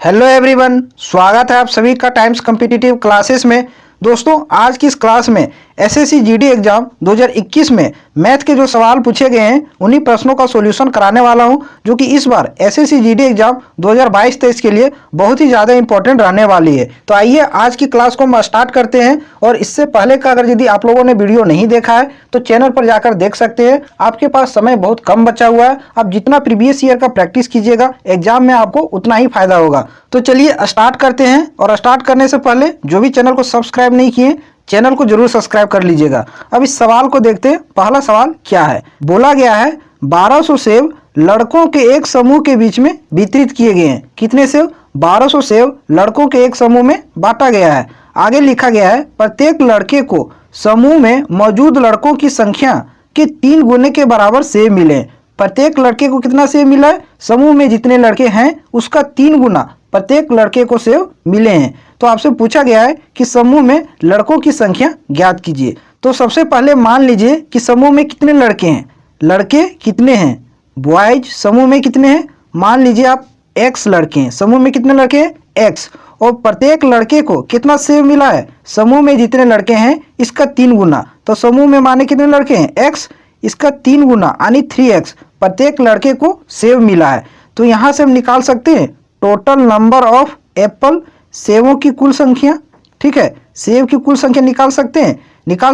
Hello everyone, स्वागत है आप सभी का टाइम्स कॉम्पिटिटिव क्लासेस में। दोस्तों, आज की इस क्लास में एसएससी जीडी एग्जाम 2021 में मैथ के जो सवाल पूछे गए हैं उन्हीं प्रश्नों का सॉल्यूशन कराने वाला हूं, जो कि इस बार एसएससी जीडी एग्जाम 2022-23 के लिए बहुत ही ज़्यादा इंपॉर्टेंट रहने वाली है। तो आइए आज की क्लास को हम स्टार्ट करते हैं। और इससे पहले का अगर यदि आप लोगों ने वीडियो नहीं देखा है तो चैनल पर जाकर देख सकते हैं। आपके पास समय बहुत कम बचा हुआ है, आप जितना प्रीवियस ईयर का प्रैक्टिस कीजिएगा एग्जाम में आपको उतना ही फायदा होगा। तो चलिए स्टार्ट करते हैं। और स्टार्ट करने से पहले जो भी चैनल को सब्सक्राइब नहीं किए, चैनल को जरूर सब्सक्राइब कर लीजिएगा। अब इस सवाल को देखते हैं। पहला सवाल क्या है, बोला गया है 1200 सेब लड़कों के एक समूह के बीच में वितरित किए गए हैं। कितने सेब? 1200 सेब लड़कों के एक समूह में बांटा गया है। आगे लिखा गया है प्रत्येक लड़के को समूह में मौजूद लड़कों की संख्या के 3 गुने के बराबर सेब मिले। प्रत्येक लड़के को कितना सेब मिला है? समूह में जितने लड़के हैं उसका 3 गुना प्रत्येक लड़के को सेब मिले हैं। तो आपसे पूछा गया है कि समूह में लड़कों की संख्या ज्ञात कीजिए। तो सबसे पहले मान लीजिए कि समूह में कितने लड़के हैं। लड़के कितने हैं? बॉयज समूह में कितने हैं? मान लीजिए आप x लड़के हैं। समूह में कितने लड़के हैं? x। और प्रत्येक लड़के को कितना सेब मिला है? समूह में जितने लड़के हैं इसका 3 गुना। तो समूह में माने कितने लड़के हैं? x, इसका 3 गुना यानी 3x प्रत्येक लड़के को सेब मिला है। तो यहाँ से हम निकाल सकते हैं टोटल नंबर ऑफ एप्पल, सेबों की कुल संख्या। ठीक है, सेब की कुल संख्या निकाल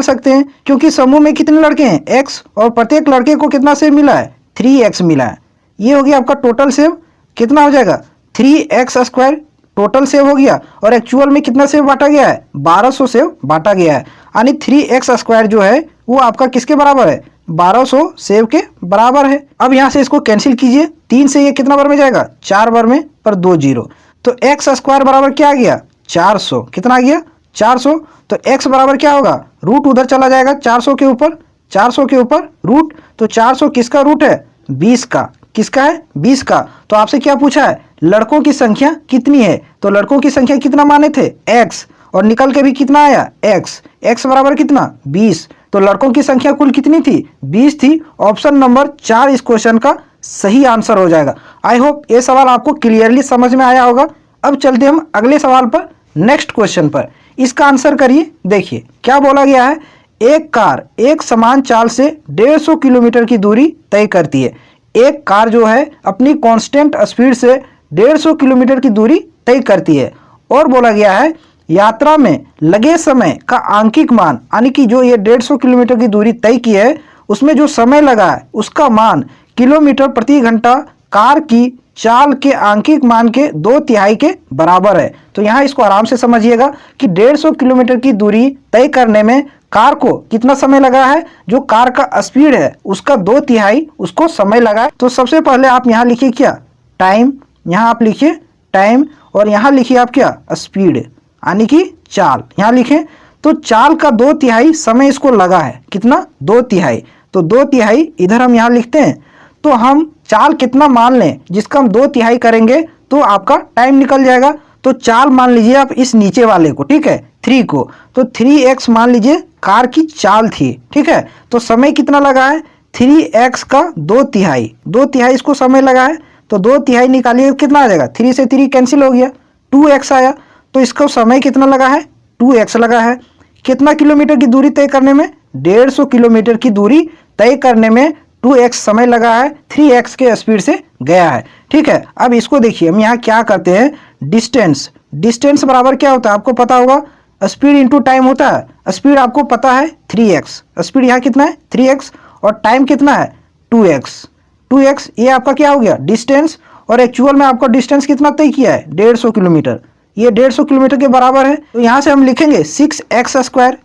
सकते हैं क्योंकि समूह में कितने लड़के हैं? x, और प्रत्येक लड़के को कितना सेब मिला है? 3x मिला है। ये हो गया आपका टोटल सेब। कितना हो जाएगा? 3x स्क्वायर टोटल सेब हो गया। और एक्चुअल में कितना सेब बांटा गया है? 1200 सेब बांटा गया है। यानी 3x स्क्वायर जो है वो आपका किसके बराबर है? 1200 सेब के बराबर है। अब यहाँ से इसको कैंसिल कीजिए। 3 से ये कितना बार में जाएगा? 4 बार में, पर 2 जीरो। तो x स्क्वायर बराबर क्या आ गया? 400। कितना आ गया? 400। तो x बराबर क्या होगा? रूट उधर चला जाएगा 400 के ऊपर, 400 के ऊपर रूट। तो 400 किसका रूट है? 20 का। किसका है? 20 का। तो आपसे क्या पूछा है? लड़कों की संख्या कितनी है? तो लड़कों की संख्या कितना माने थे? x, और निकल के भी कितना आया? x बराबर कितना? 20। तो लड़कों की संख्या कुल कितनी थी? 20 थी। ऑप्शन नंबर 4 इस क्वेश्चन का सही आंसर हो जाएगा। आई होप ये सवाल आपको क्लियरली समझ में आया होगा। अब चलते हम अगले सवाल पर, नेक्स्ट क्वेश्चन पर। इसका आंसर करिए। देखिए क्या बोला गया है, एक कार एक समान चाल से 150 किलोमीटर की दूरी तय करती है। एक कार जो है अपनी कांस्टेंट स्पीड से 150 किलोमीटर की दूरी तय करती है। और बोला गया है यात्रा में लगे समय का आंकिक मान, यानी कि जो ये 150 किलोमीटर की दूरी तय की है उसमें जो समय लगा है उसका मान किलोमीटर प्रति घंटा कार की चाल के आंकिक मान के 2/3 के बराबर है। तो यहाँ इसको आराम से समझिएगा कि 150 किलोमीटर की दूरी तय करने में कार को कितना समय लगा है? जो कार का स्पीड है उसका 2/3 उसको समय लगा है। तो सबसे पहले आप यहाँ लिखिए क्या? टाइम। यहाँ आप लिखिए टाइम, और यहाँ लिखिए आप क्या? स्पीड, यानी कि चाल। यहाँ लिखें तो चाल का 2/3 समय इसको लगा है। कितना? 2/3। तो 2/3 इधर हम यहाँ लिखते हैं। तो हम चाल कितना मान लें जिसका हम 2/3 करेंगे तो आपका टाइम निकल जाएगा। तो चाल मान लीजिए आप इस नीचे वाले को, ठीक है, 3 को। तो 3x मान लीजिए कार की चाल थी। ठीक है, तो समय कितना लगा है? 3x का 2/3 इसको समय लगा है। तो 2/3 निकालिए, कितना आ जाएगा? 3 से 3 कैंसिल हो गया, 2x आया। तो इसको समय कितना लगा है? 2x लगा है। कितना किलोमीटर की दूरी तय करने में? 150 किलोमीटर की दूरी तय करने में 2x समय लगा है, 3x के स्पीड से गया है। ठीक है, अब इसको देखिए हम यहाँ क्या करते हैं, डिस्टेंस। डिस्टेंस बराबर क्या होता है आपको पता होगा? स्पीड इंटू टाइम होता है। स्पीड आपको पता है 3x, स्पीड यहाँ कितना है? 3x, और टाइम कितना है? 2x। ये आपका क्या हो गया? डिस्टेंस। और एक्चुअल में आपका डिस्टेंस कितना तय किया है? 150 किलोमीटर। ये 150 किलोमीटर के बराबर है। तो यहाँ से हम लिखेंगे 6x स्क्वायर।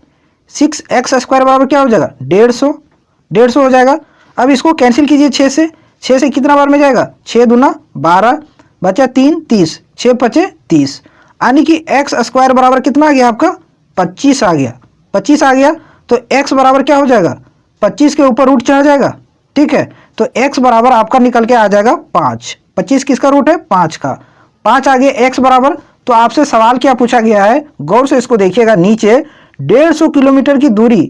6x स्क्वायर बराबर क्या हो जाएगा? 150 हो जाएगा। अब इसको कैंसिल कीजिए 6 से कितना बार में जाएगा? 6 दूना 12, बचा 3, 30, 6 पचे 30, यानी कि x स्क्वायर बराबर कितना आ गया आपका? 25 आ गया। 25 आ गया तो x बराबर क्या हो जाएगा? 25 के ऊपर रूट चढ़ जाएगा। ठीक है, तो x बराबर आपका निकल के आ जाएगा 5। 25 किसका रूट है? 5 का। 5 आ गया x बराबर। तो आपसे सवाल क्या पूछा गया है, गौर से इसको देखिएगा। नीचे 150 किलोमीटर की दूरी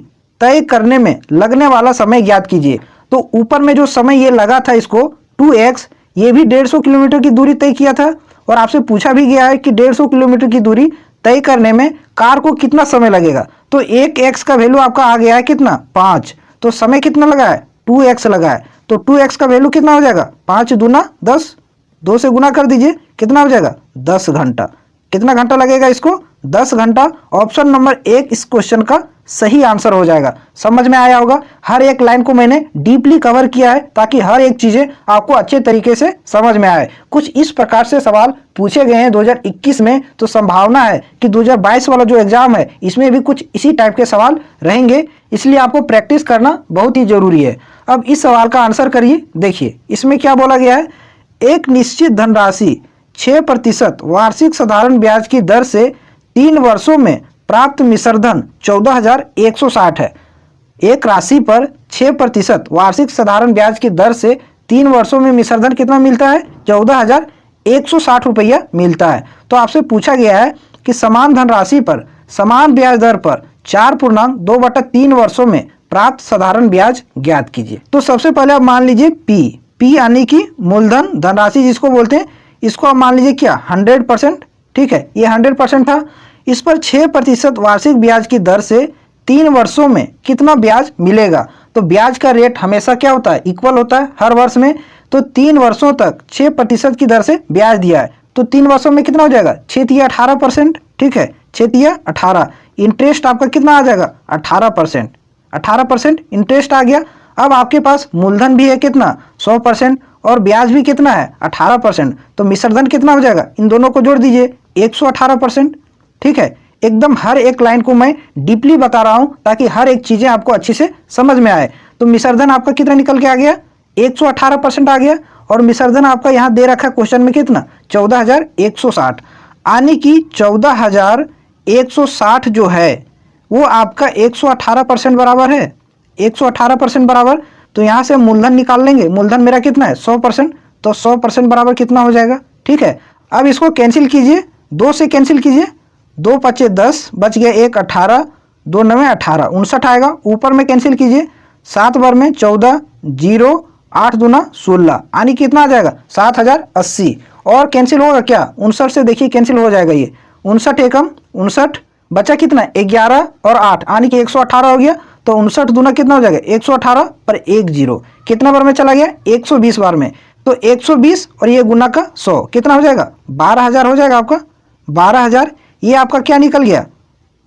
तय करने में लगने वाला समय ज्ञात कीजिए। तो ऊपर में जो समय ये लगा था इसको 2x, ये भी 150 किलोमीटर की दूरी तय किया था, और आपसे पूछा भी गया है कि 150 किलोमीटर की दूरी तय करने में कार को कितना समय लगेगा। तो एक x का वैल्यू आपका आ गया है कितना 5, तो समय कितना लगा है 2x लगा है। तो 2x का वैल्यू कितना हो जाएगा 5 दूना 10, 2 से गुना कर दीजिए, कितना हो जाएगा 10 घंटा। कितना घंटा लगेगा इसको 10 घंटा। ऑप्शन नंबर 1 इस क्वेश्चन का सही आंसर हो जाएगा। समझ में आया होगा, हर एक लाइन को मैंने डीपली कवर किया है ताकि हर एक चीजें आपको अच्छे तरीके से समझ में आए। कुछ इस प्रकार से सवाल पूछे गए हैं 2021 में, तो संभावना है कि 2022 वाला जो एग्जाम है इसमें भी कुछ इसी टाइप के सवाल रहेंगे, इसलिए आपको प्रैक्टिस करना बहुत ही जरूरी है। अब इस सवाल का आंसर करिए। देखिए इसमें क्या बोला गया है, एक निश्चित धनराशि 6% वार्षिक साधारण ब्याज की दर से 3 वर्षों में प्राप्त मिश्रधन 14,160 है। एक राशि पर 6% वार्षिक साधारण ब्याज की दर से 3 वर्षों में मिश्रधन कितना मिलता है 14,160 रुपया मिलता है। तो आपसे पूछा गया है कि समान धनराशि पर समान ब्याज दर पर 4.2/3 वर्षों में प्राप्त साधारण ब्याज ज्ञात कीजिए। तो सबसे पहले आप मान लीजिए पी यानी कि मूलधन धनराशि जिसको बोलते हैं, इसको आप मान लीजिए क्या 100%। ठीक है, ये 100% था। इस पर 6% वार्षिक ब्याज की दर से 3 वर्षों में कितना ब्याज मिलेगा। तो ब्याज का रेट हमेशा क्या होता है इक्वल होता है हर वर्ष में। तो 3 वर्षों तक 6% की दर से ब्याज दिया है, तो 3 वर्षों में कितना हो जाएगा 6 × 18%। ठीक है, 6 × 18। इंटरेस्ट आपका कितना आ जाएगा 18%। 18% इंटरेस्ट आ गया। अब आपके पास मूलधन भी है कितना 100% और ब्याज भी कितना है 18%। तो मिश्रधन कितना हो जाएगा, इन दोनों को जोड़ दीजिए 118%। ठीक है, एकदम हर एक लाइन को मैं डीपली बता रहा हूं ताकि हर एक चीजें आपको अच्छे से समझ में आए। तो मिश्रधन आपका कितना निकल के आ गया 118% आ गया। और मिश्रधन आपका यहां दे रखा है क्वेश्चन में कितना 14,160, यानी कि 14,160 जो है वो आपका 118% बराबर है। 118% बराबर, तो यहां से मूलधन निकाल लेंगे। मूलधन मेरा कितना है 100%, तो 100% बराबर कितना हो जाएगा। ठीक है, अब इसको कैंसिल कीजिए, 2 से कैंसिल कीजिए, 2 × 5 = 10, बच गया 1 × 18, 2 × 9 = 18, 59 आएगा। ऊपर में कैंसिल कीजिए, 7 बार में 14, 0, 8 दूना 16, यानी कितना आ जाएगा 7,080। और कैंसिल होगा क्या 59 से, देखिए कैंसिल हो जाएगा ये 59 एकम 59, बचा कितना 11 और 8, यानी कि 118 हो गया। तो 59 दूना कितना हो जाएगा 118 पर 1 0, कितना बार में चला गया 120 बार में। तो 120 और ये गुना का 100 कितना हो जाएगा 12,000 हो जाएगा आपका 12,000। ये आपका क्या निकल गया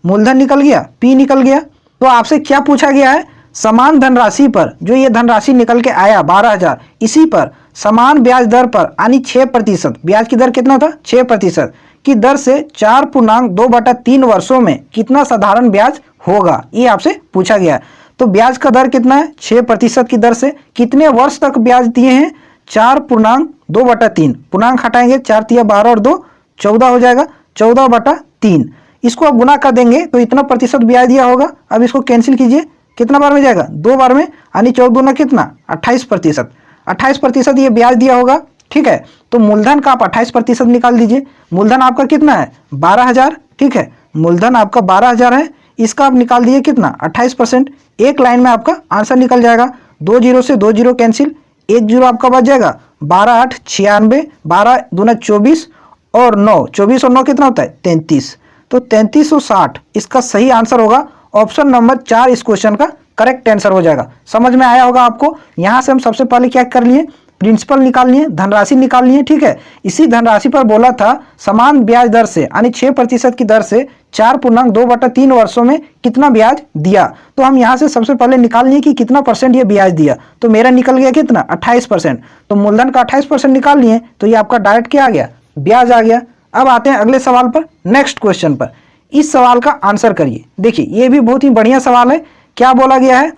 मूलधन निकल गया, पी निकल गया। तो आपसे क्या पूछा गया है, समान धनराशि पर जो ये धनराशि निकल के आया 12,000, इसी पर समान ब्याज दर पर यानी 6%, ब्याज की दर कितना था 6% की दर से 4.2/3 वर्षों में कितना साधारण ब्याज होगा, ये आपसे पूछा गया। तो ब्याज का दर कितना है 6% की दर से कितने वर्ष तक ब्याज दिए हैं 4.2/3, पूर्णांक हटाएंगे 4 × 12 और 2 14 हो जाएगा 14/3। इसको आप गुना कर देंगे तो इतना प्रतिशत ब्याज दिया होगा। अब इसको कैंसिल कीजिए, कितना बार में जाएगा 2 बार में, यानी 14 कितना 28%। 28% ये ब्याज दिया होगा। ठीक है, तो मूलधन का आप 28% निकाल दीजिए। मूलधन आपका कितना है 12,000। ठीक है, मूलधन आपका 12,000 है, इसका आप निकाल दीजिए कितना 28%। एक लाइन में आपका आंसर निकल जाएगा। 2 0 से 2 0 कैंसिल, 1 0 आपका बच जाएगा 12 8 96, 12 दूना 24 और 9, 24 और 9 कितना होता है 33। तो 3360 इसका सही आंसर होगा। ऑप्शन नंबर 4 इस क्वेश्चन का करेक्ट आंसर हो जाएगा। समझ में आया होगा आपको। यहाँ से हम सबसे पहले क्या कर लिए, प्रिंसिपल निकाल लिए, धनराशि निकाल लिए। ठीक है, इसी धनराशि पर बोला था समान ब्याज दर से यानी 6% की दर से 4.2/3 वर्षों में कितना ब्याज दिया। तो हम यहाँ से सबसे पहले निकाल लिए कि कितना परसेंट ये ब्याज दिया। तो मेरा निकल गया कितना 28%। तो मूलधन का 28% निकाल लिए, तो ये आपका डायरेक्ट क्या आ गया ब्याज आ गया। अब आते हैं अगले सवाल पर, नेक्स्ट क्वेश्चन पर। इस सवाल का आंसर करिए। देखिए ये भी बहुत ही बढ़िया सवाल है। क्या बोला गया है,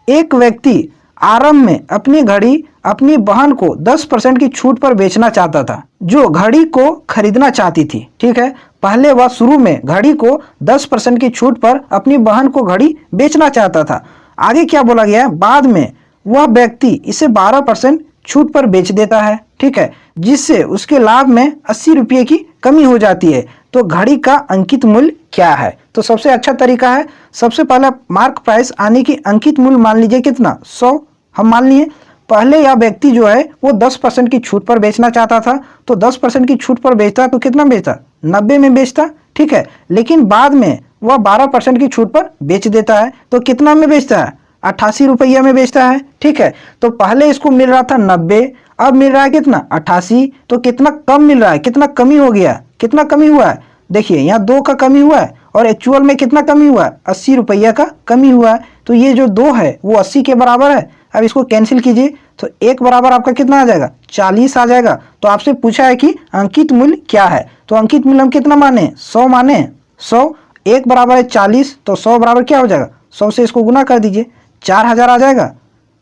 एक व्यक्ति आरंभ में अपनी घड़ी अपनी बहन को 10% की छूट पर बेचना चाहता था, जो घड़ी को खरीदना चाहती थी। ठीक है, पहले वह शुरू में घड़ी को 10% की छूट पर अपनी बहन को घड़ी बेचना चाहता था। आगे क्या बोला गया है, बाद में वह व्यक्ति इसे 12% छूट पर बेच देता है। ठीक है, जिससे उसके लाभ में 80 रुपये की कमी हो जाती है। तो घड़ी का अंकित मूल्य क्या है। तो सबसे अच्छा तरीका है, सबसे पहला मार्क प्राइस आने की अंकित मूल्य मान लीजिए कितना 100 हम मान लिए, पहले यह व्यक्ति जो है वो 10% की छूट पर बेचना चाहता था, तो 10% की छूट पर बेचता तो कितना बेचता, 90 में बेचता, ठीक है। लेकिन बाद में वह 12% की छूट पर बेच देता है, तो कितना में बेचता है, 88 रुपया में बेचता है, ठीक है। तो पहले इसको मिल रहा था 90, अब मिल रहा है कितना, 88। तो कितना कम मिल रहा है, कितना कमी हो गया, कितना कमी हुआ है, देखिए यहाँ 2 का कमी हुआ है और एक्चुअल में कितना कमी हुआ है, 80 रुपया का कमी हुआ है। तो ये जो 2 है वो 80 के बराबर है। अब इसको कैंसिल कीजिए तो 1 बराबर आपका कितना आ जाएगा, 40 आ जाएगा। तो आपसे पूछा है कि अंकित मूल्य क्या है, तो अंकित मूल्य हम कितना माने, 100 माने, 100, 1 बराबर है 40, तो 100 बराबर क्या हो जाएगा, 100 से इसको गुना कर दीजिए, 4000 आ जाएगा,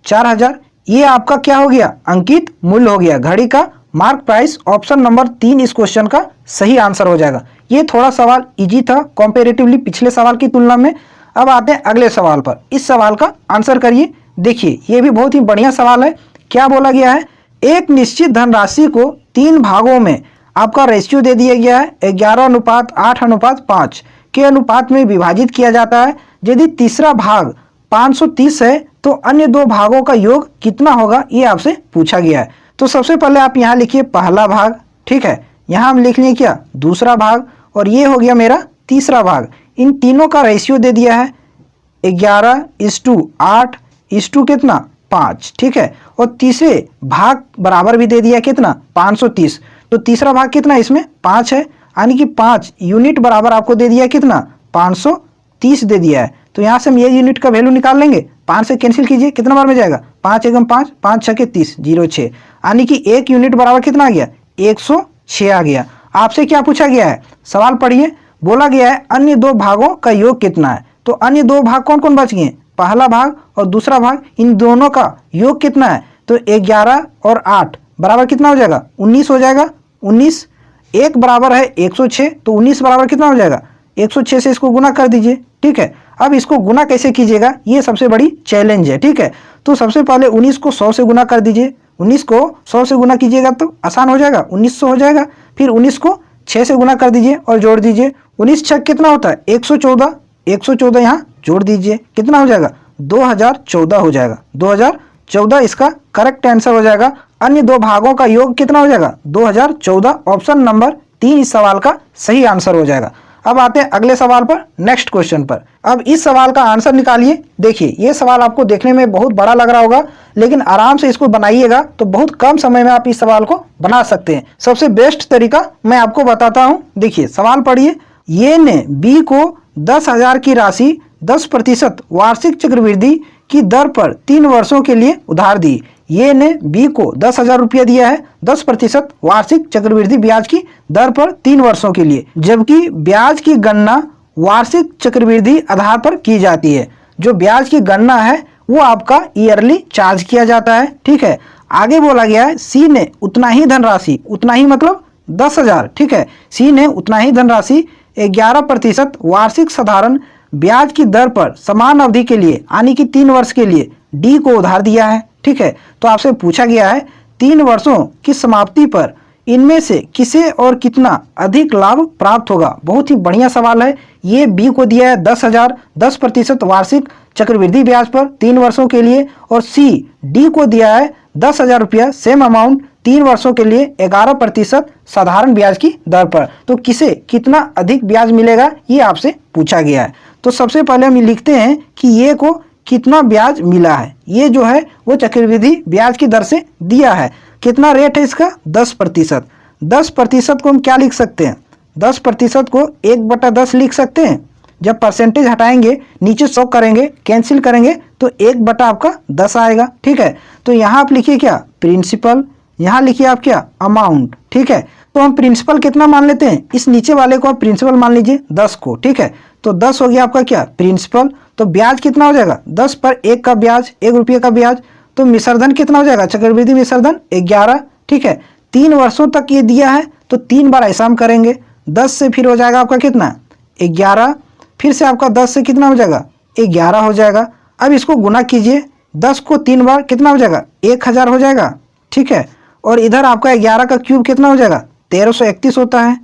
4000। ये आपका क्या हो गया, अंकित मूल्य हो गया, घड़ी का मार्क प्राइस। ऑप्शन नंबर 3 इस क्वेश्चन का सही आंसर हो जाएगा। ये थोड़ा सवाल इजी था कंपैरेटिवली पिछले सवाल की तुलना में। अब आते हैं अगले सवाल पर, इस सवाल का आंसर करिए। देखिए ये भी बहुत ही बढ़िया सवाल है। क्या बोला गया है, एक निश्चित धनराशि को 3 भागों में आपका रेशियो दे दिया गया है, 11:8:5 के अनुपात में विभाजित किया जाता है। यदि तीसरा भाग 530 है तो अन्य 2 भागों का योग कितना होगा, ये आपसे पूछा गया है। तो सबसे पहले आप यहाँ लिखिए पहला भाग, ठीक है। यहाँ हम लिख लिए क्या, दूसरा भाग, और ये हो गया मेरा तीसरा भाग। इन तीनों का रेशियो दे दिया है 11:8 कितना, 5, ठीक है। और तीसरे भाग बराबर भी दे दिया कितना, 530। तो तीसरा भाग कितना, इसमें 5 है, यानी कि 5 यूनिट बराबर आपको दे दिया कितना, 530 दे दिया है। तो यहाँ से हम ये यूनिट का वैल्यू निकाल लेंगे, 5 से कैंसिल कीजिए, कितना बार में जाएगा, 5 एकम 5, 5 छके 30, 06, यानी कि 1 यूनिट बराबर कितना आ गया, 106 आ गया। आपसे क्या पूछा गया है, सवाल पढ़िए। बोला गया है अन्य 2 भागों का योग कितना है। तो अन्य 2 भाग कौन कौन बच गए, पहला भाग और दूसरा भाग, इन दोनों का योग कितना है। तो 11 और 8 बराबर कितना हो जाएगा, 19 हो जाएगा, 19। 1 बराबर है 106, तो 19 बराबर कितना हो जाएगा, 106 से इसको गुना कर दीजिए, ठीक है। अब इसको गुना कैसे कीजिएगा, ये सबसे बड़ी चैलेंज है, ठीक है। तो सबसे पहले 19 को 100 से गुना कर दीजिए, 19 को 100 से गुना कीजिएगा तो आसान हो जाएगा, 1900 हो जाएगा। फिर 19 को 6 से गुना कर दीजिए और जोड़ दीजिए, 19 छक कितना होता है, 114, 114 यहाँ जोड़ दीजिए, कितना हो जाएगा, 2014 हो जाएगा, 2014 इसका करेक्ट आंसर हो जाएगा। अन्य 2 भागों का योग कितना हो जाएगा, 2014। ऑप्शन नंबर 3 इस सवाल का सही आंसर हो जाएगा। अब आते हैं अगले सवाल पर, नेक्स्ट क्वेश्चन पर। अब इस सवाल का आंसर निकालिए। देखिए ये सवाल आपको देखने में बहुत बड़ा लग रहा होगा, लेकिन आराम से इसको बनाइएगा तो बहुत कम समय में आप इस सवाल को बना सकते हैं। सबसे बेस्ट तरीका मैं आपको बताता हूं। देखिए सवाल पढ़िए, ये ने बी को 10,000 की राशि 10% वार्षिक चक्रवृद्धि की दर पर 3 वर्षों के लिए उधार दी। ये ने बी को 10,000 रुपया दिया है 10% वार्षिक चक्रवृद्धि ब्याज की दर पर 3 वर्षों के लिए, जबकि ब्याज की गणना वार्षिक चक्रवृद्धि आधार पर की जाती है। जो ब्याज की गणना है वो आपका ईयरली चार्ज किया जाता है, ठीक है। आगे बोला गया है सी ने उतना ही धनराशि, उतना ही मतलब 10,000, ठीक है। सी ने उतना ही धनराशि 11% वार्षिक साधारण ब्याज की दर पर समान अवधि के लिए यानी कि 3 वर्ष के लिए डी को उधार दिया है, ठीक है। तो आपसे पूछा गया है 3 वर्षों की समाप्ति पर इनमें से किसे और कितना अधिक लाभ प्राप्त होगा। बहुत ही बढ़िया सवाल है। ये बी को दिया है 10,000 10% वार्षिक चक्रवृद्धि ब्याज पर 3 वर्षों के लिए, और सी डी को दिया है 10,000 रुपया सेम अमाउंट 3 वर्षों के लिए 11% साधारण ब्याज की दर पर। तो किसे कितना अधिक ब्याज मिलेगा ये आपसे पूछा गया है। तो सबसे पहले हम लिखते हैं कि ये को कितना ब्याज मिला है। ये जो है वो चक्रवृद्धि ब्याज की दर से दिया है। कितना रेट है इसका, 10%। 10% को हम क्या लिख सकते हैं, 10% को 1/10 लिख सकते हैं। जब परसेंटेज हटाएंगे नीचे 100 करेंगे, कैंसिल करेंगे तो 1/10 आपका 10 आएगा, ठीक है। तो यहाँ आप लिखिए क्या, प्रिंसिपल, यहाँ लिखिए आप क्या, अमाउंट, ठीक है। तो हम प्रिंसिपल कितना मान लेते हैं, इस नीचे वाले को आप प्रिंसिपल मान लीजिए 10 को, ठीक है। तो 10 हो गया आपका क्या, प्रिंसिपल। तो ब्याज कितना हो जाएगा, 10 पर 1 का ब्याज, 1 रुपये का ब्याज। तो मिश्रधन कितना हो जाएगा, चक्रवृद्धि मिश्रधन 11, ठीक है। 3 वर्षों तक ये दिया है तो 3 बार ऐसा हम करेंगे। 10 से फिर हो जाएगा आपका कितना, 11, फिर से आपका 10 से कितना हो जाएगा, 11 हो जाएगा। अब इसको गुना कीजिए, 10 को 3 बार कितना हो जाएगा, 1000 हो जाएगा, ठीक है। और इधर आपका 11 का क्यूब कितना हो जाएगा, 1331 होता है।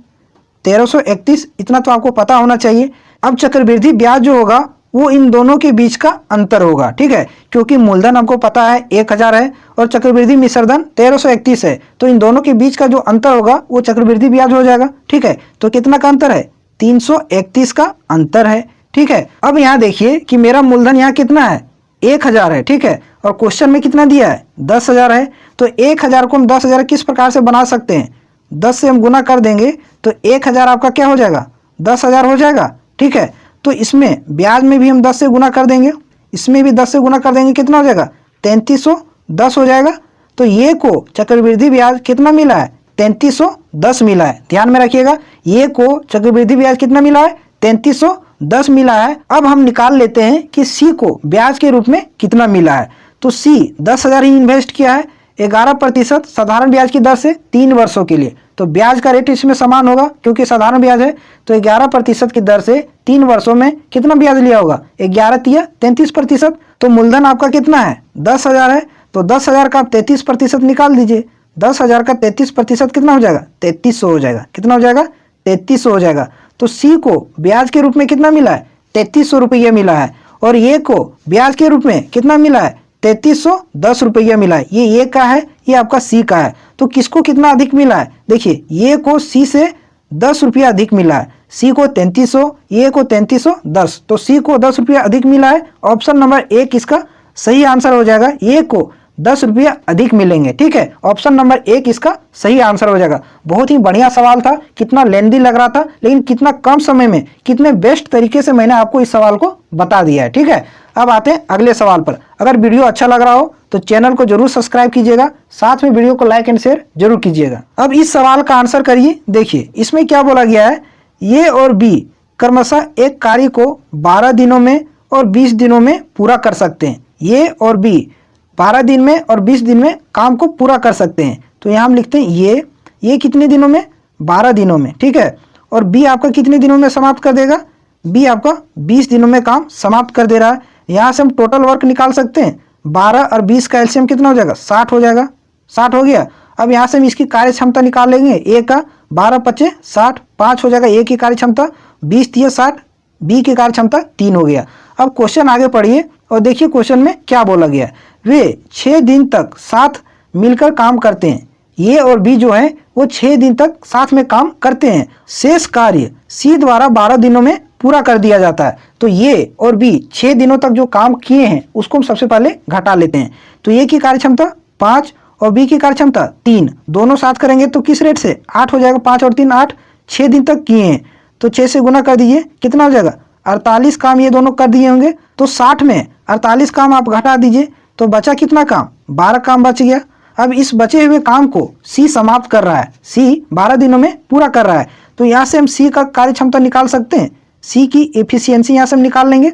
1331 इतना तो आपको पता होना चाहिए। अब चक्रवृद्धि ब्याज जो होगा वो इन दोनों के बीच का अंतर होगा। ठीक है, क्योंकि मूलधन हमको पता है 1000 है और चक्रवृद्धि मिश्रधन 1331 है, तो इन दोनों के बीच का जो अंतर होगा वो चक्रवृद्धि ब्याज हो जाएगा। ठीक है, तो कितना का अंतर है? 331 का अंतर है। ठीक है, अब यहाँ देखिए कि मेरा मूलधन यहाँ कितना है? 1000 है। ठीक है, और क्वेश्चन में कितना दिया है? 10,000 है। तो 1000 को हम 10,000 किस प्रकार से बना सकते हैं? 10 से हम गुना कर देंगे तो 1000 आपका क्या हो जाएगा? 10,000 हो जाएगा। ठीक है, तो इसमें ब्याज में भी हम 10 से गुना कर देंगे, इसमें भी 10 से गुना कर देंगे, कितना हो जाएगा? 3310 हो जाएगा। तो ये को चक्रवृद्धि ब्याज कितना मिला है? 3310 मिला है। ध्यान में रखिएगा, ये को चक्रवृद्धि ब्याज कितना मिला है? 3310 मिला है। अब हम निकाल लेते हैं कि सी को ब्याज के रूप में कितना मिला है। तो सी 10,000 ही इन्वेस्ट किया है 11% साधारण ब्याज की दर से 3 वर्षों के लिए, तो ब्याज का रेट इसमें समान होगा क्योंकि साधारण ब्याज है। तो 11% की दर से 3 वर्षों में कितना ब्याज लिया होगा? 11 तिया 33%। तो मूलधन आपका कितना है? 10,000 है। तो 10,000 का आप 33% निकाल दीजिए। 10,000 का 33% कितना हो जाएगा? 3300 हो जाएगा। कितना हो जाएगा? 3300 हो जाएगा। तो सी को ब्याज के रूप में कितना मिला है? 3300 रुपया मिला है। और ये को ब्याज के रूप में कितना मिला है? 3310 रुपया मिला है। ये का है, ये आपका सी का है। तो किसको कितना अधिक मिला है? देखिए, ये को सी से 10 रुपया अधिक मिला है। सी को 3300, ये को 3310, तो सी को 10 रुपया अधिक मिला है। ऑप्शन नंबर 1 इसका सही आंसर हो जाएगा। ये को 10 रुपया अधिक मिलेंगे। ठीक है, ऑप्शन नंबर 1 इसका सही आंसर हो जाएगा। बहुत ही बढ़िया सवाल था, कितना लेंदी लग रहा था, लेकिन कितना कम समय में कितने बेस्ट तरीके से मैंने आपको इस सवाल को बता दिया है। ठीक है, अब आते हैं अगले सवाल पर। अगर वीडियो अच्छा लग रहा हो तो चैनल को जरूर सब्सक्राइब कीजिएगा, साथ में वीडियो को लाइक एंड शेयर जरूर कीजिएगा। अब इस सवाल का आंसर करिए। देखिए, इसमें क्या बोला गया है? ए और बी क्रमशः एक कार्य को 12 दिनों में और 20 दिनों में पूरा कर सकते हैं। ए और बी 12 दिन में और 20 दिन में काम को पूरा कर सकते हैं। तो यहाँ हम लिखते हैं ये कितने दिनों में? 12 दिनों में। ठीक है, और बी आपका कितने दिनों में समाप्त कर देगा? बी आपका 20 दिनों में काम समाप्त कर दे रहा है। यहाँ से हम टोटल वर्क निकाल सकते हैं। 12 और 20 का एलसीएम कितना हो जाएगा? 60 हो जाएगा। 60 हो गया। अब यहाँ से हम इसकी कार्य क्षमता निकाल लेंगे। ए का 12 पचे 60, 5 हो जाएगा ए की कार्य क्षमता, 20 तिया 60, बी की कार्य क्षमता 3 हो गया। अब क्वेश्चन आगे पढ़िए और देखिए क्वेश्चन में क्या बोला गया है। वे 6 दिन तक साथ मिलकर काम करते हैं। ए और बी जो है वो 6 दिन तक साथ में काम करते हैं। शेष कार्य सी द्वारा 12 दिनों में पूरा कर दिया जाता है। तो ये और बी 6 दिनों तक जो काम किए हैं उसको हम सबसे पहले घटा लेते हैं। तो ए की कार्य क्षमता 5 और बी की कार्य क्षमता 3, दोनों साथ करेंगे तो किस रेट से? 8 हो जाएगा। 5 और 3 8, 6 दिन तक किए हैं तो 6 से गुना कर दीजिए, कितना हो जाएगा? 48 काम ये दोनों कर दिए होंगे। तो 60 में 48 काम आप घटा दीजिए तो बचा कितना काम? 12 काम बच गया। अब इस बचे हुए काम को सी समाप्त कर रहा है, सी 12 दिनों में पूरा कर रहा है। तो यहाँ से हम सी का कार्य क्षमता निकाल सकते हैं। सी की एफिशिएंसी यहाँ से हम निकाल लेंगे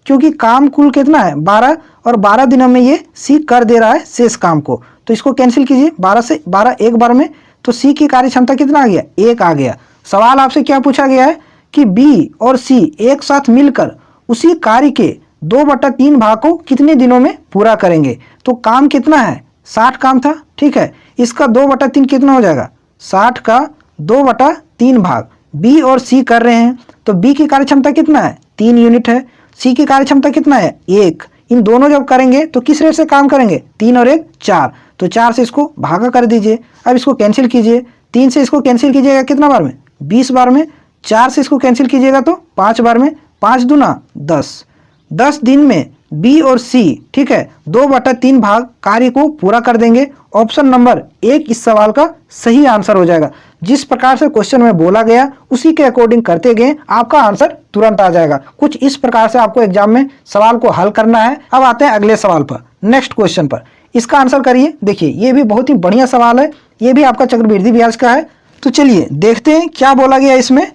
क्योंकि काम कुल कितना है? 12, और 12 दिनों में ये सी कर दे रहा है शेष काम को। तो इसको कैंसिल कीजिए, 12 से 12 एक बार में, तो सी की कार्य क्षमता कितना आ गया? 1 आ गया। सवाल आपसे क्या पूछा गया है कि बी और सी एक साथ मिलकर उसी कार्य के 2/3 भाग को कितने दिनों में पूरा करेंगे। तो काम कितना है? 60 काम था। ठीक है, इसका 2/3 कितना हो जाएगा? 60 का 2/3 भाग बी और सी कर रहे हैं। तो बी की कार्य क्षमता कितना है? 3 यूनिट है। सी की कार्य क्षमता कितना है? 1। इन दोनों जब करेंगे तो किस रेट से काम करेंगे? 3 और 1 4, तो 4 से इसको भागा कर दीजिए। अब इसको कैंसिल कीजिए, 3 से इसको कैंसिल कीजिएगा कितना बार में? 20 बार में। 4 से इसको कैंसिल कीजिएगा तो 5 बार में। 5 दूना 10, 10 दिन में बी और सी, ठीक है, 2/3 भाग कार्य को पूरा कर देंगे। ऑप्शन नंबर 1 इस सवाल का सही आंसर हो जाएगा। जिस प्रकार से क्वेश्चन में बोला गया उसी के अकॉर्डिंग करते गए आपका आंसर तुरंत आ जाएगा। कुछ इस प्रकार से आपको एग्जाम में सवाल को हल करना है। अब आते हैं अगले सवाल पर, नेक्स्ट क्वेश्चन पर। इसका आंसर करिए। देखिए, ये भी बहुत ही बढ़िया सवाल है, ये भी आपका चक्रवृद्धि ब्याज का है। तो चलिए देखते हैं क्या बोला गया इसमें।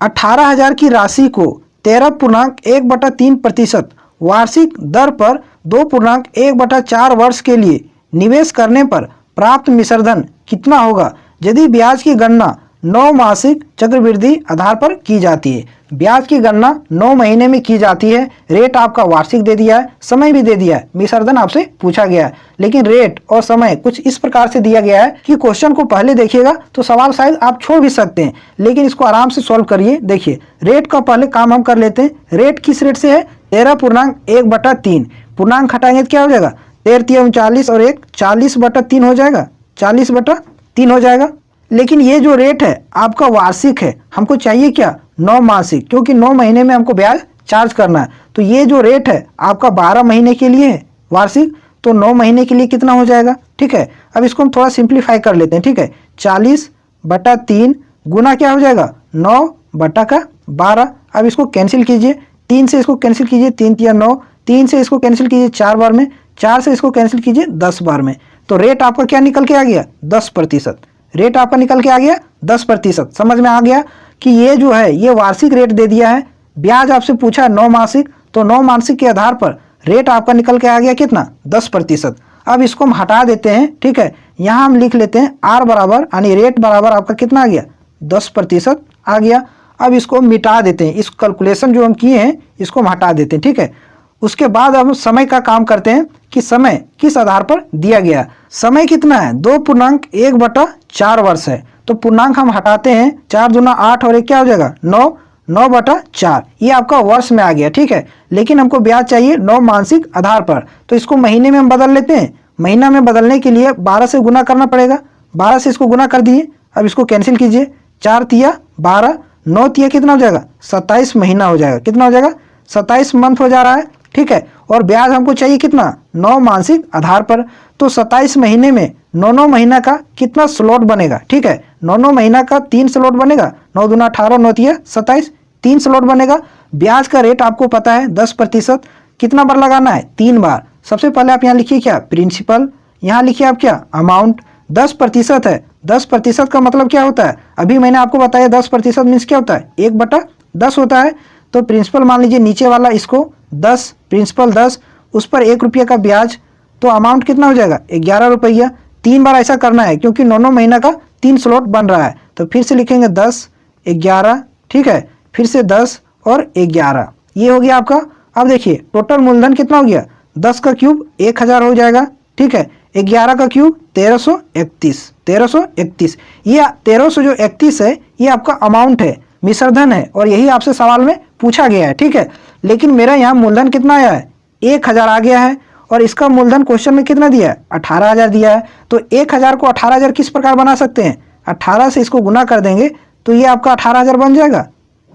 18,000 की राशि को 13.1/3% वार्षिक दर पर 2.1/4 वर्ष के लिए निवेश करने पर प्राप्त मिश्रधन कितना होगा यदि ब्याज की गणना 9 मासिक चक्रवृद्धि आधार पर की जाती है। ब्याज की गणना 9 महीने में की जाती है। रेट आपका वार्षिक दे दिया है, समय भी दे दिया है, मिश्रधन आपसे पूछा गया है, लेकिन रेट और समय कुछ इस प्रकार से दिया गया है कि क्वेश्चन को पहले देखिएगा तो सवाल शायद आप छोड़ भी सकते हैं, लेकिन इसको आराम से सॉल्व करिए। देखिए, रेट का पहले काम हम कर लेते हैं। रेट किस रेट से है? 13.1/3। पूर्णांक हटाएंगे तो क्या हो जाएगा, 13×3 और 1 40/3 हो जाएगा, 40/3 हो जाएगा। लेकिन ये जो रेट है आपका वार्षिक है, हमको चाहिए क्या, 9 मासिक, क्योंकि 9 महीने में हमको ब्याज चार्ज करना है। तो ये जो रेट है आपका 12 महीने के लिए है वार्षिक, तो 9 महीने के लिए कितना हो जाएगा, ठीक है। अब इसको हम थोड़ा सिंप्लीफाई कर लेते हैं, ठीक है। 40/3 गुना क्या हो जाएगा, 9/12। अब इसको कैंसिल कीजिए, 3 से इसको कैंसिल कीजिए, 3×3 = 9, 3 से इसको कैंसिल कीजिए 4 बार में, 4 से इसको कैंसिल कीजिए 10 बार में। तो रेट आपका क्या निकल के आ गया, 10%। रेट आपका निकल के आ गया 10%। समझ में आ गया कि ये जो है ये वार्षिक रेट दे दिया है, ब्याज आपसे पूछा है 9 मासिक, तो 9 मासिक के आधार पर रेट आपका निकल के आ गया कितना, 10%। अब इसको हम हटा देते हैं, ठीक है। यहाँ हम लिख लेते हैं आर बराबर, यानी रेट बराबर आपका कितना आ गया, 10% आ गया। अब इसको मिटा देते हैं, इस कैलकुलेशन जो हम किए हैं इसको हम हटा देते हैं, ठीक है। उसके बाद हम समय का काम करते हैं कि समय किस आधार पर दिया गया। समय कितना है, 2.1/4 वर्ष है। तो पूर्णांक हम हटाते हैं, 4 दूना 8 और 1 क्या हो जाएगा, 9, 9/4। ये आपका वर्ष में आ गया, ठीक है। लेकिन हमको ब्याज चाहिए 9 मासिक आधार पर, तो इसको महीने में हम बदल लेते हैं। महीना में बदलने के लिए 12 से गुना करना पड़ेगा, 12 से इसको गुना कर दिए। अब इसको कैंसिल कीजिए, 4×3 = 12, 9×3 कितना हो जाएगा, 27 महीना हो जाएगा। कितना हो जाएगा, 27 मंथ हो जा रहा है, ठीक है। और ब्याज हमको चाहिए कितना, 9 मासिक आधार पर। तो 27 महीने में 9 महीना का कितना स्लॉट बनेगा, ठीक है। 9 महीना का 3 स्लॉट बनेगा, 9 दूना 18, 9×3 = 27, 3 स्लॉट बनेगा। ब्याज का रेट आपको पता है 10%। कितना बार लगाना है, 3 बार। सबसे पहले आप यहाँ लिखिए क्या, प्रिंसिपल, यहाँ लिखिए आप क्या, अमाउंट। 10% है, 10% का मतलब क्या होता है, अभी मैंने आपको बताया 10% मीन्स क्या होता है, 1/10 होता है। तो प्रिंसिपल मान लीजिए नीचे वाला, इसको 10, प्रिंसिपल 10, उस पर 1 रुपये का ब्याज, तो अमाउंट कितना हो जाएगा, 11 रुपया। 3 बार ऐसा करना है क्योंकि 9 महीना का 3 स्लॉट बन रहा है। तो फिर से लिखेंगे 10, 11, ठीक है, फिर से 10 और 11, ये हो गया आपका। अब देखिए टोटल मूलधन कितना हो गया, 10 का क्यूब 1000 हो जाएगा, ठीक है। 11 का क्यूब 1331, 1331। ये 1331 है, ये आपका अमाउंट है, मिश्रधन है, और यही आपसे सवाल में पूछा गया है, ठीक है। लेकिन मेरा यहाँ मूलधन कितना आया है, 1000 आ गया है, और इसका मूलधन क्वेश्चन में कितना दिया है, 18000 दिया है। तो 1000 को 18000 किस प्रकार बना सकते हैं, 18 से इसको गुना कर देंगे तो ये आपका 18000 बन जाएगा,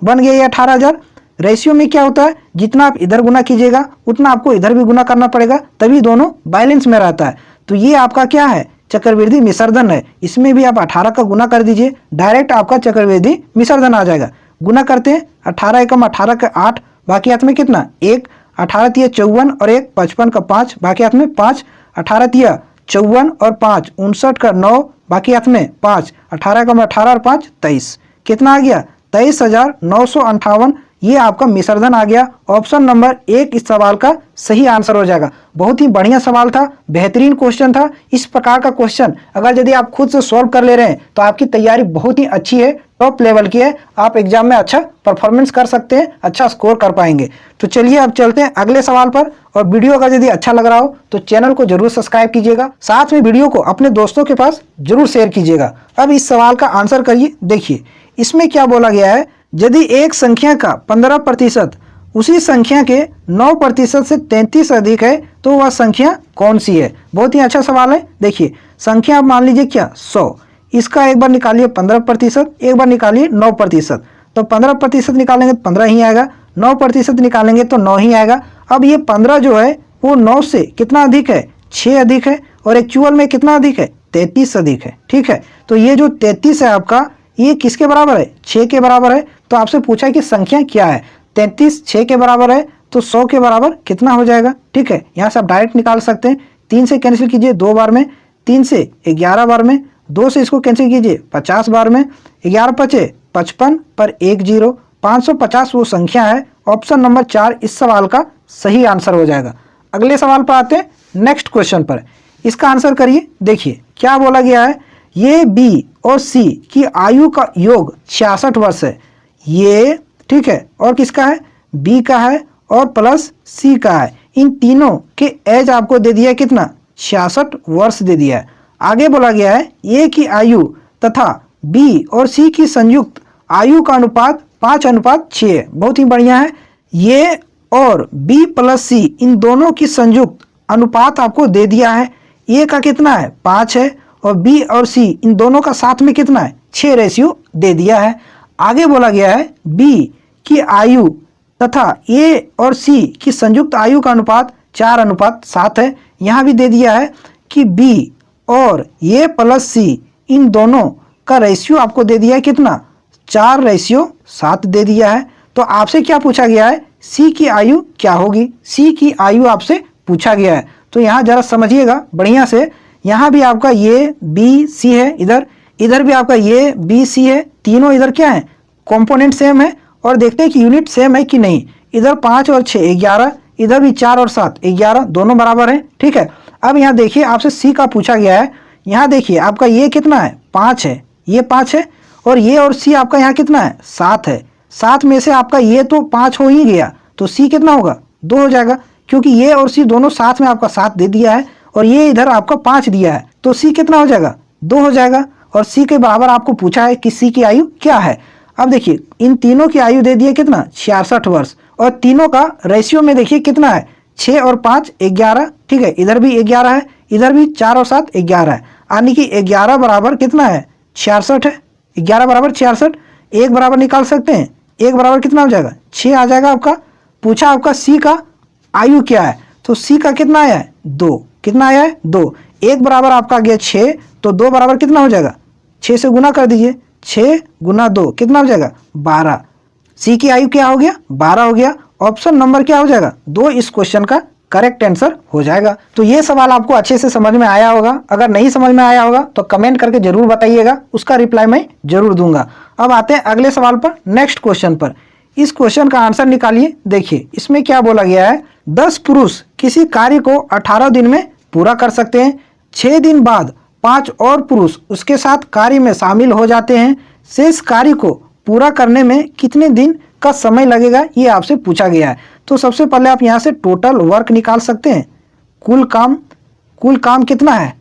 बन गया ये 18000। रेशियो में क्या होता है, जितना आप इधर गुना कीजिएगा उतना आपको इधर भी गुना करना पड़ेगा, तभी दोनों बैलेंस में रहता है। तो ये आपका क्या है, चक्रवृद्धि मिश्रधन है। इसमें भी आप 18 का गुना कर दीजिए, डायरेक्ट आपका चक्रवृद्धि मिश्रधन आ जाएगा। गुना करते हैं, 18 एकम 18 का 8, बाकी हाथ में कितना 1, 18×3 = 54 और 1 55 का 5, बाकी हाथ में 5, 18×3 = 54 और 5 59 का 9, बाकी हाथ में 5, 18 एकम 18 और 5 23, कितना आ गया, 23,958। ये आपका मिश्रधन आ गया। ऑप्शन नंबर 1 इस सवाल का सही आंसर हो जाएगा। बहुत ही बढ़िया सवाल था, बेहतरीन क्वेश्चन था। इस प्रकार का क्वेश्चन अगर यदि आप खुद से सॉल्व कर ले रहे हैं तो आपकी तैयारी बहुत ही अच्छी है, टॉप लेवल की है। आप एग्जाम में अच्छा परफॉर्मेंस कर सकते हैं, अच्छा स्कोर कर पाएंगे। तो चलिए अब चलते हैं अगले सवाल पर। और वीडियो अगर यदि अच्छा लग रहा हो तो चैनल को जरूर सब्सक्राइब कीजिएगा, साथ में वीडियो को अपने दोस्तों के पास जरूर शेयर कीजिएगा। अब इस सवाल का आंसर करिए। देखिए इसमें क्या बोला गया है, यदि एक संख्या का 15% उसी संख्या के 9% से 33 अधिक है तो वह संख्या कौन सी है। बहुत ही अच्छा सवाल है। देखिए संख्या आप मान लीजिए क्या 100, इसका एक बार निकालिए 15%, एक बार निकालिए 9%। तो 15% निकालेंगे तो 15 ही आएगा, 9% निकालेंगे तो 9 ही आएगा। अब ये 15 जो है वो 9 से कितना अधिक है, 6 अधिक है, और एक्चुअल में कितना अधिक है, 33 अधिक है, ठीक है। तो ये जो 33 है आपका, ये किसके बराबर है, 6 के बराबर है। तो आपसे पूछा है कि संख्या क्या है, 33 6 के बराबर है, तो 100 के बराबर कितना हो जाएगा, ठीक है। यहाँ से आप डायरेक्ट निकाल सकते हैं। 3 से कैंसिल कीजिए 2 बार में, 3 से 11 बार में, 2 से इसको कैंसिल कीजिए 50 बार में, 11 पचे 55 पर 1 0, 550 वो संख्या है। ऑप्शन नंबर 4 इस सवाल का सही आंसर हो जाएगा। अगले सवाल पर आते हैं, नेक्स्ट क्वेश्चन पर। इसका आंसर करिए। देखिए क्या बोला गया है, ये बी और सी की आयु का योग 66 वर्ष है। ये ठीक है, और किसका है, बी का है और प्लस सी का है। इन तीनों के एज आपको दे दिया है कितना, 66 वर्ष दे दिया है। आगे बोला गया है ए की आयु तथा बी और सी की संयुक्त आयु का अनुपात 5:6 है। बहुत ही बढ़िया है। ये और B प्लस C इन दोनों की संयुक्त अनुपात आपको दे दिया है। A का कितना है 5 है और B और C इन दोनों का साथ में कितना है 6 रेशियो दे दिया है। आगे बोला गया है B की आयु तथा A और C की संयुक्त आयु का अनुपात 4:7 है। यहाँ भी दे दिया है कि B और A प्लस C इन दोनों का रेशियो आपको दे दिया है कितना 4:7 दे दिया है। तो आपसे क्या पूछा गया है C की आयु क्या होगी, C की आयु आपसे पूछा गया है। तो यहाँ जरा समझिएगा बढ़िया से, यहाँ भी आपका ये B C है, इधर भी आपका ये B C है, तीनों इधर क्या है कंपोनेंट सेम है और देखते हैं कि यूनिट सेम है कि नहीं। इधर 5 और 6 11, इधर भी 4 और 7 11, दोनों बराबर हैं। ठीक है, अब यहाँ देखिए आपसे C का पूछा गया है। यहाँ देखिए आपका ये कितना है 5 है, ये 5 है और ये और C आपका यहाँ कितना है 7 है। 7 में से आपका ये तो 5 हो ही गया तो C कितना होगा 2 हो जाएगा, क्योंकि ये और C दोनों साथ में आपका 7 दे दिया है और ये इधर आपका 5 दिया है तो C कितना हो जाएगा 2 हो जाएगा। और C के बराबर आपको पूछा है कि C की आयु क्या है। अब देखिए इन तीनों की आयु दे दी है कितना 66 वर्ष और तीनों का रेशियो में देखिए कितना है 6 और 5 11। ठीक है, इधर भी 11 है, इधर भी 4 और 7 11 है, यानी कि 11 बराबर कितना है 66 है। 11 बराबर 66, एक बराबर निकाल सकते हैं, एक बराबर कितना हो जाएगा 6 आ जाएगा। आपका पूछा आपका C का आयु क्या है, तो C का कितना आया है 2, कितना आया है 2, एक बराबर आपका आ गया 6 तो 2 बराबर कितना हो जाएगा 6 से गुना कर दीजिए, 6 गुना 2 कितना हो जाएगा 12। C की आयु क्या हो गया 12 हो गया। ऑप्शन नंबर क्या हो जाएगा 2 इस क्वेश्चन का करेक्ट आंसर हो जाएगा। तो ये सवाल आपको अच्छे से समझ में आया होगा, अगर नहीं समझ में आया होगा तो कमेंट करके जरूर बताइएगा, उसका रिप्लाई मैं जरूर दूंगा। अब आते हैं अगले सवाल पर, नेक्स्ट क्वेश्चन पर। इस क्वेश्चन का आंसर निकालिए। देखिए इसमें क्या बोला गया है 10 पुरुष किसी कार्य को 18 दिन में पूरा कर सकते हैं, 6 दिन बाद 5 और पुरुष उसके साथ कार्य में शामिल हो जाते हैं, शेष कार्य को पूरा करने में कितने दिन का समय लगेगा, ये आपसे पूछा गया है। तो सबसे पहले आप यहाँ से टोटल वर्क निकाल सकते हैं। कुल काम कितना है,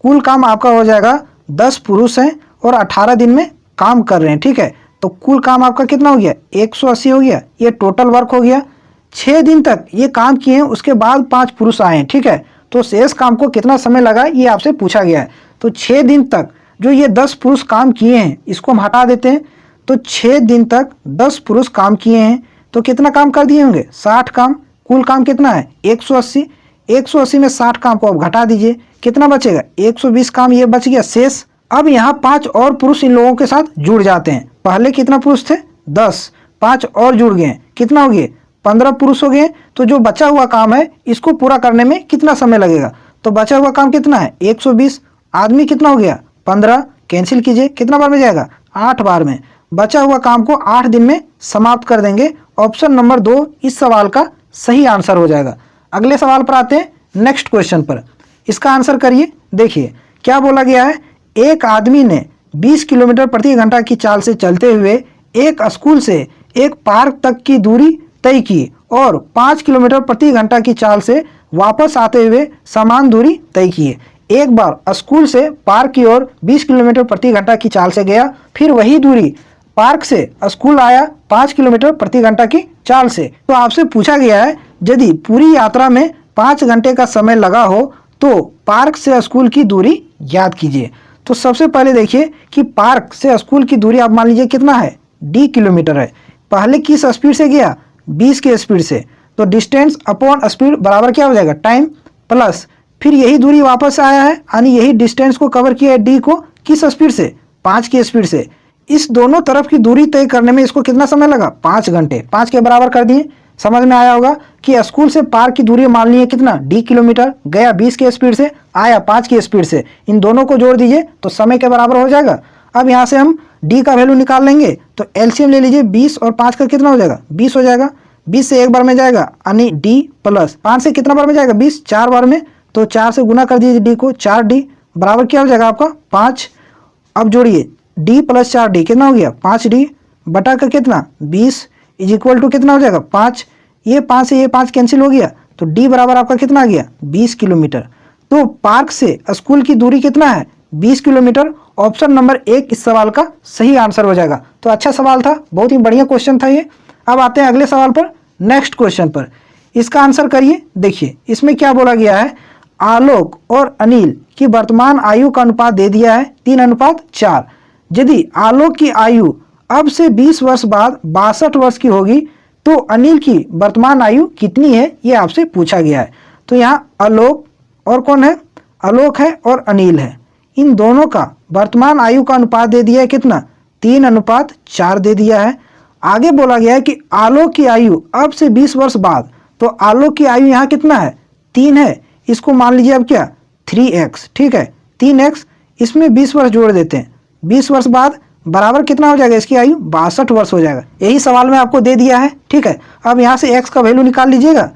कुल काम आपका हो जाएगा 10 पुरुष हैं और 18 दिन में काम कर रहे हैं। ठीक है, तो कुल काम आपका कितना हो गया 180 हो गया, ये टोटल वर्क हो गया। 6 दिन तक ये काम किए हैं, उसके बाद 5 पुरुष आए हैं। ठीक है, तो शेष काम को कितना समय लगा ये आपसे पूछा गया है। तो 6 दिन तक जो ये 10 पुरुष काम किए हैं इसको हम हटा देते हैं, तो 6 दिन तक 10 पुरुष काम किए हैं तो कितना काम कर दिए होंगे 60 काम। कुल काम कितना है 180, 180 में 60 काम को आप घटा दीजिए, कितना बचेगा 120 काम, ये बच गया शेष। अब यहाँ 5 और पुरुष इन लोगों के साथ जुड़ जाते हैं। पहले कितना पुरुष थे 10, 5 और जुड़ गए, कितना हो गए 15 पुरुष हो गए। तो जो बचा हुआ काम है इसको पूरा करने में कितना समय लगेगा, तो बचा हुआ काम कितना है 120, आदमी कितना हो गया 15, कैंसिल कीजिए, कितना बार में जाएगा 8 बार में। बचा हुआ काम को 8 दिन में समाप्त कर देंगे। ऑप्शन नंबर 2 इस सवाल का सही आंसर हो जाएगा। अगले सवाल पर आते हैं, नेक्स्ट क्वेश्चन पर, इसका आंसर करिए। देखिए क्या बोला गया है, एक आदमी ने 20 किलोमीटर प्रति घंटा की चाल से चलते हुए एक स्कूल से एक पार्क तक की दूरी तय की और 5 किलोमीटर प्रति घंटा की चाल से वापस आते हुए समान दूरी तय की। एक बार स्कूल से पार्क की ओर 20 किलोमीटर प्रति घंटा की चाल से गया, फिर वही दूरी पार्क से स्कूल आया 5 किलोमीटर प्रति घंटा की चाल से। तो आपसे पूछा गया है यदि पूरी यात्रा में 5 घंटे का समय लगा हो तो पार्क से स्कूल की दूरी याद कीजिए। तो सबसे पहले देखिए कि पार्क से स्कूल की दूरी आप मान लीजिए कितना है d किलोमीटर है। पहले किस स्पीड से गया 20 के स्पीड से, तो डिस्टेंस अपॉन स्पीड बराबर क्या हो जाएगा टाइम, प्लस फिर यही दूरी वापस आया है यानी यही डिस्टेंस को कवर किया है d को किस स्पीड से 5 की स्पीड से। इस दोनों तरफ की दूरी तय करने में इसको कितना समय लगा 5 घंटे। 5 के बराबर कर दिए, समझ में आया होगा कि स्कूल से पार्क की दूरी मान ली कितना d किलोमीटर, गया 20 के स्पीड से, आया 5 की स्पीड से, इन दोनों को जोड़ दीजिए तो समय के बराबर हो जाएगा। अब यहाँ से हम d का वैल्यू निकाल लेंगे, तो एलसीएम ले लीजिए, 20 और 5 का कितना हो जाएगा 20 हो जाएगा। 20 से एक बार में जाएगा यानी d प्लस 5 से कितना बार में जाएगा 20 4 बार में, तो 4 से गुना कर दीजिए d को, 4d बराबर क्या हो जाएगा आपका 5। अब जोड़िए d प्लस 4d कितना हो गया 5d बटा का कितना 20 इज इक्वल टू कितना हो जाएगा 5। ये 5 से ये 5 कैंसिल हो गया तो d बराबर आपका कितना आ गया 20 किलोमीटर। तो पार्क से स्कूल की दूरी कितना है 20 किलोमीटर। ऑप्शन नंबर 1 इस सवाल का सही आंसर हो जाएगा। तो अच्छा सवाल था, बहुत ही बढ़िया क्वेश्चन था ये। अब आते हैं अगले सवाल पर, नेक्स्ट क्वेश्चन पर इसका आंसर करिए। देखिए इसमें क्या बोला गया है, आलोक और अनिल की वर्तमान आयु का अनुपात दे दिया है 3:4। यदि आलोक की आयु अब से 20 वर्ष बाद 62 वर्ष की होगी तो अनिल की वर्तमान आयु कितनी है, ये आपसे पूछा गया है। तो यहाँ आलोक और कौन है, आलोक है और अनिल है, इन दोनों का वर्तमान आयु का अनुपात दे दिया है कितना, 3:4 दे दिया है। आगे बोला गया है कि आलोक की आयु अब से 20 वर्ष बाद, तो आलोक की आयु यहाँ कितना है, 3 है, इसको मान लीजिए अब क्या 3x, ठीक है 3x, इसमें 20 वर्ष जोड़ देते हैं, 20 वर्ष बाद बराबर कितना हो जाएगा, इसकी आयु 62 वर्ष हो जाएगा। यही सवाल में आपको दे दिया है, ठीक है। अब यहाँ से x का वैल्यू निकाल लीजिएगा,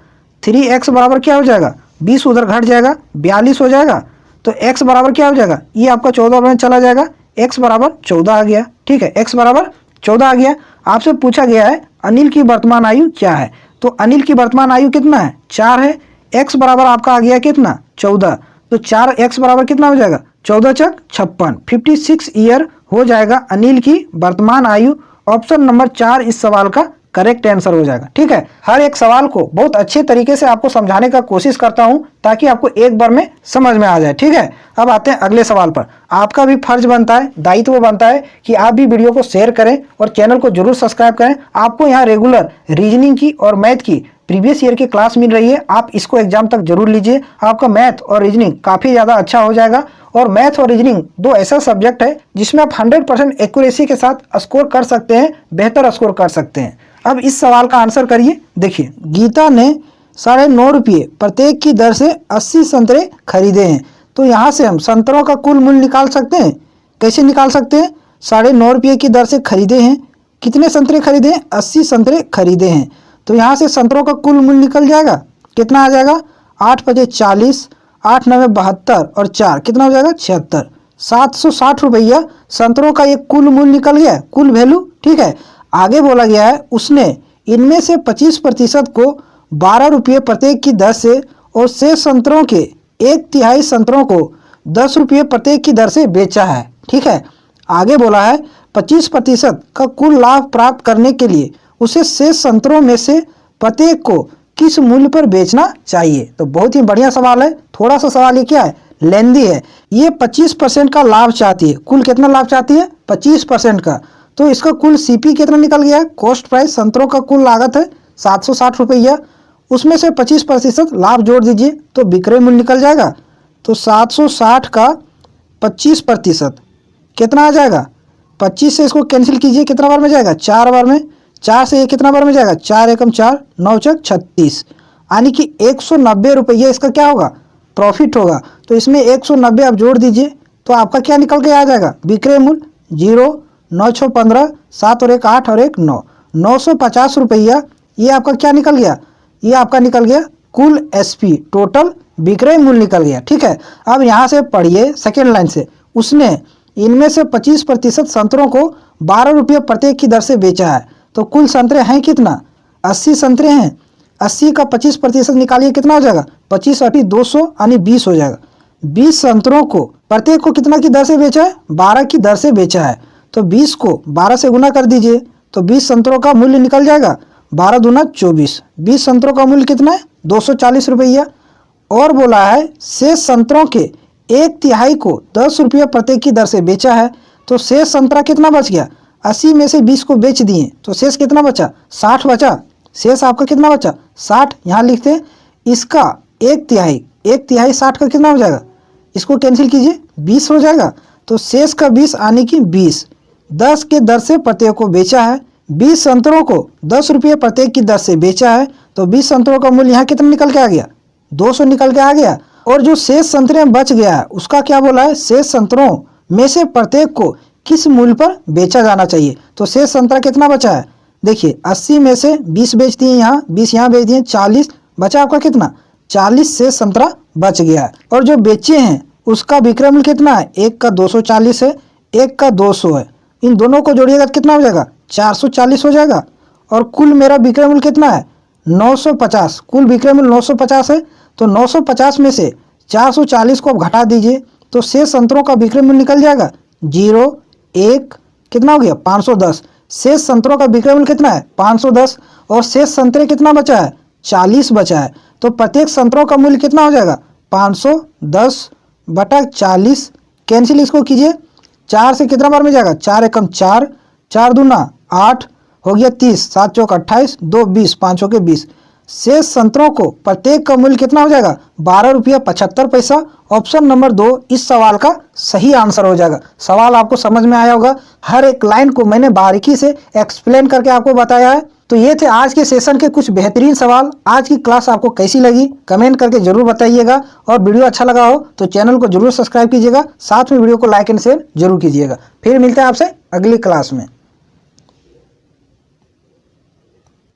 3x बराबर क्या हो जाएगा, 20 उधर घट जाएगा 42 हो जाएगा, तो x बराबर क्या हो जाएगा, ये आपका 14 में चला जाएगा, x बराबर 14 आ गया, ठीक है, x बराबर 14 आ गया। आपसे पूछा गया है अनिल की वर्तमान आयु क्या है, तो अनिल की वर्तमान आयु कितना है, 4 है, x बराबर आपका आ गया कितना 14, तो 4x बराबर कितना हो जाएगा, 14 चक 56, 56 ईयर हो जाएगा अनिल की वर्तमान आयु। ऑप्शन नंबर 4 इस सवाल का करेक्ट आंसर हो जाएगा, ठीक है। हर एक सवाल को बहुत अच्छे तरीके से आपको समझाने का कोशिश करता हूं ताकि आपको एक बार में समझ में आ जाए, ठीक है। अब आते हैं अगले सवाल पर। आपका भी फर्ज बनता है, दायित्व बनता है कि आप भी वीडियो को शेयर करें और चैनल को जरूर सब्सक्राइब करें। आपको यहाँ रेगुलर रीजनिंग की और मैथ की प्रीवियस ईयर की क्लास मिल रही है, आप इसको एग्जाम तक जरूर लीजिए, आपका मैथ और रीजनिंग काफ़ी ज़्यादा अच्छा हो जाएगा। और मैथ और रीजनिंग दो ऐसा सब्जेक्ट है जिसमें आप 100% एक्यूरेसी के साथ स्कोर कर सकते हैं, बेहतर स्कोर कर सकते हैं। अब इस सवाल का आंसर करिए। देखिए गीता ने 9.5 रुपये प्रत्येक की दर से 80 संतरे खरीदे हैं, तो यहाँ से हम संतरों का कुल मूल्य निकाल सकते हैं। कैसे निकाल सकते हैं, 9.5 रुपये की दर से खरीदे हैं, कितने संतरे खरीदे हैं, 80 संतरे खरीदे हैं, तो यहाँ से संतरों का कुल मूल्य निकल जाएगा, कितना आ जाएगा, 8 × 5 = 40, 8 × 9 = 72 और 4 कितना हो जाएगा 76, 760 रुपया संतरों का एक कुल मूल्य निकल गया, कुल वैल्यू, ठीक है। आगे बोला गया है उसने इनमें से 25% को 12 रुपये प्रत्येक की दर से और शेष संतरों के 1/3 संतरों को 10 रुपये प्रत्येक की दर से बेचा है, ठीक है। आगे बोला है 25% का कुल लाभ प्राप्त करने के लिए उसे शेष संतरों में से प्रत्येक को किस मूल्य पर बेचना चाहिए। तो बहुत ही बढ़िया सवाल है, थोड़ा सा सवाल ये क्या है, लेंदी है। ये 25% का लाभ चाहती है, कुल कितना लाभ चाहती है, 25% का, तो इसका कुल सीपी कितना निकल गया है, कॉस्ट प्राइस, संतरों का कुल लागत है 760 रुपया, उसमें से 25% लाभ जोड़ दीजिए तो विक्रय मूल्य निकल जाएगा। तो 760 का 25% कितना आ जाएगा, 25 से इसको कैंसिल कीजिए, कितना बार में जाएगा, 4 बार में, 4 से ये कितना बार में जाएगा, 4 × 4 = 9 × 36, यानी कि 190 रुपये इसका क्या होगा, प्रॉफिट होगा। तो इसमें 190 आप जोड़ दीजिए तो आपका क्या निकल के आ जाएगा, विक्रय मूल्य 0, 9 × 6 = 15, 7 और 1 8 और 1 9, 950 रुपया, ये आपका क्या निकल गया, ये आपका निकल गया कुल एसपी, टोटल विक्रय मूल्य निकल गया, ठीक है। अब यहाँ से पढ़िए सेकेंड लाइन से, उसने इनमें से 25% संतरों को 12 रुपये प्रत्येक की दर से बेचा है, तो कुल संतरे हैं कितना, 80 संतरे हैं, 80 का 25% निकालिए कितना हो जाएगा, 25 × 8 = 200 यानी 20 हो जाएगा। 20 संतरों को प्रत्येक को कितना की दर से बेचा है, 12 की दर से बेचा है, तो 20 को 12 से गुना कर दीजिए तो 20 संतरों का मूल्य निकल जाएगा, 12 दूना 24, 20 संतरों का मूल्य कितना है, 240 रुपया। और बोला है शेष संतरों के 1/3 को 10 रुपये प्रत्येक की दर से बेचा है, तो शेष संतरा कितना बच गया, 80 में से 20 को बेच दिए तो शेष कितना बचा, 60 बचा, शेष आपका कितना बचा 60, यहाँ लिखते हैं इसका 1/3, 1/3 60 का कितना हो जाएगा, इसको कैंसिल कीजिए 20 हो जाएगा, तो शेष का 20 आने की 20, 10 के दर से प्रत्येक को बेचा है, 20 संतरों को 10 रुपये प्रत्येक की दर से बेचा है, तो 20 संतरों का मूल्य यहाँ कितना निकल के आ गया, 200 निकल के आ गया। और जो शेष संतरे बच गया है उसका क्या बोला है, शेष संतरों में से प्रत्येक को किस मूल्य पर बेचा जाना चाहिए। तो शेष संतरा कितना बचा है, देखिए 80 में से 20 बेच दिए, यहाँ 20 यहाँ बेच दिए, 40 बचा आपका कितना, 40 शेष संतरा बच गया है। और जो बेचे हैं उसका विक्रय मूल्य कितना है, एक का 240 है, एक का 200 है, इन दोनों को जोड़िएगा तो कितना हो जाएगा, 440 हो जाएगा। और कुल मेरा विक्रय मूल्य कितना है, 950, कुल विक्रय मूल्य 950 है, तो 950 में से 440 को आप घटा दीजिए तो शेष संतरों का विक्रय मूल्य निकल जाएगा 0, 1 कितना हो गया 510, शेष संतरों का विक्रय मूल्य कितना है 510 और शेष संतरे कितना बचा है 40 बचा है। तो प्रत्येक संतरों का मूल्य कितना हो जाएगा 510/40। कैंसिल इसको कीजिए, 4 से कितना बार में जाएगा 4 एकम 4, 4 दूना 8 हो गया 30, 7 चौक 28, 2 20, 5 के 20। शेष संतरों को प्रत्येक का मूल्य कितना हो जाएगा 12 रुपया 75 पैसा। ऑप्शन नंबर 2 इस सवाल का सही आंसर हो जाएगा। सवाल आपको समझ में आया होगा, हर एक लाइन को मैंने बारीकी से एक्सप्लेन करके आपको बताया है। तो ये थे आज के सेशन के कुछ बेहतरीन सवाल। आज की क्लास आपको कैसी लगी कमेंट करके जरूर बताइएगा, और वीडियो अच्छा लगा हो तो चैनल को जरूर सब्सक्राइब कीजिएगा, साथ में वीडियो को लाइक एंड शेयर जरूर कीजिएगा। फिर मिलते हैं आपसे अगली क्लास में।